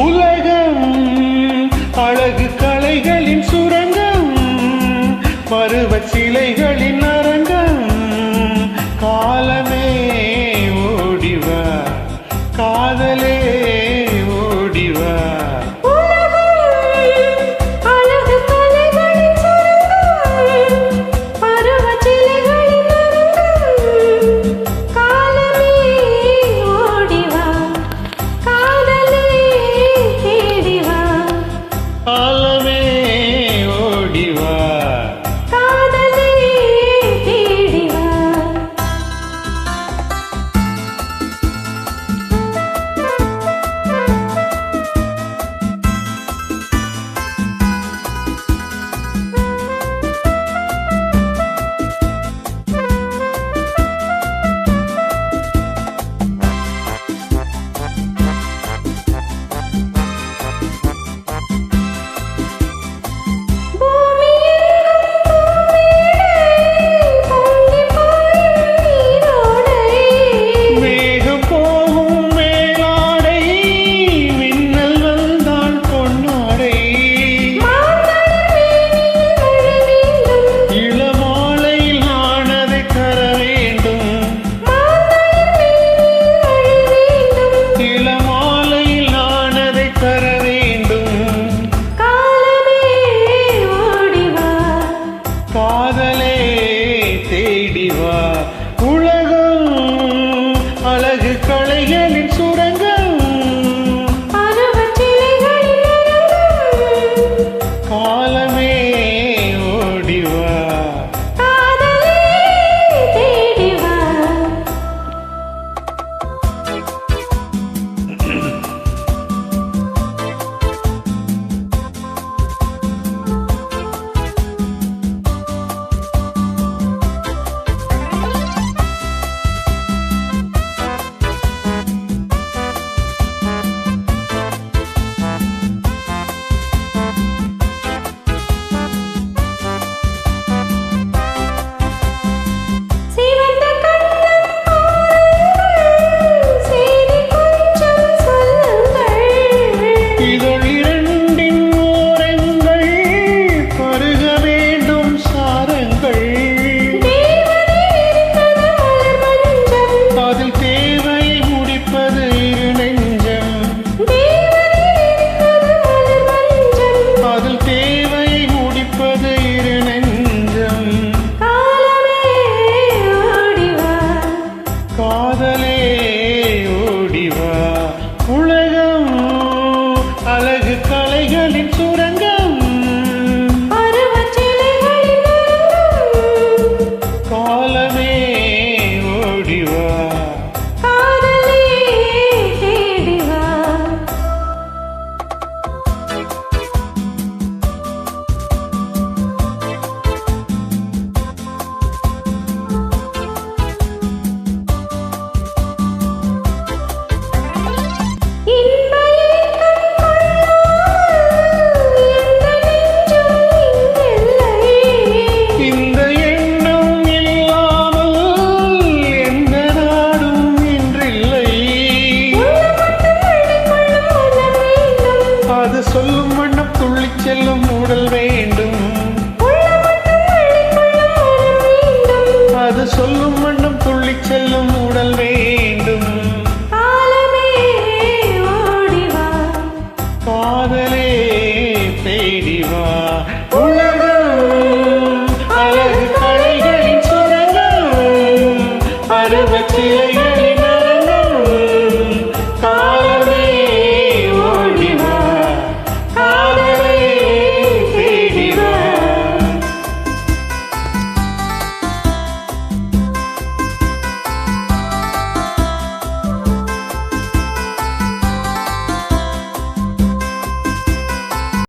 உலகம் அழகு கலைகளின் சுரங்கம், பருவச் சிலைகளின் அரங்கம். காலமே ஓடிவா, காதலே ஓடிவா. காலமே ஓடிவா, காதலே தேடிவா. காதலே தேடிவா. உலகம் அழகு கலைகளின் சுரங்கம், காலமே ஓடிவா. காதலே ஓடிவா. உலகம் அழகு கலைகளின் சுரங்கம், காலமே ஓடிவா. அது சொல்லும் வண்ணம் துள்ளிச் செல்லும் உடல் வேண்டும், அது சொல்லும் வண்ணம் துள்ளிச் செல்லும் உடல் வேண்டும். காலமே ஓடிவா, காதலே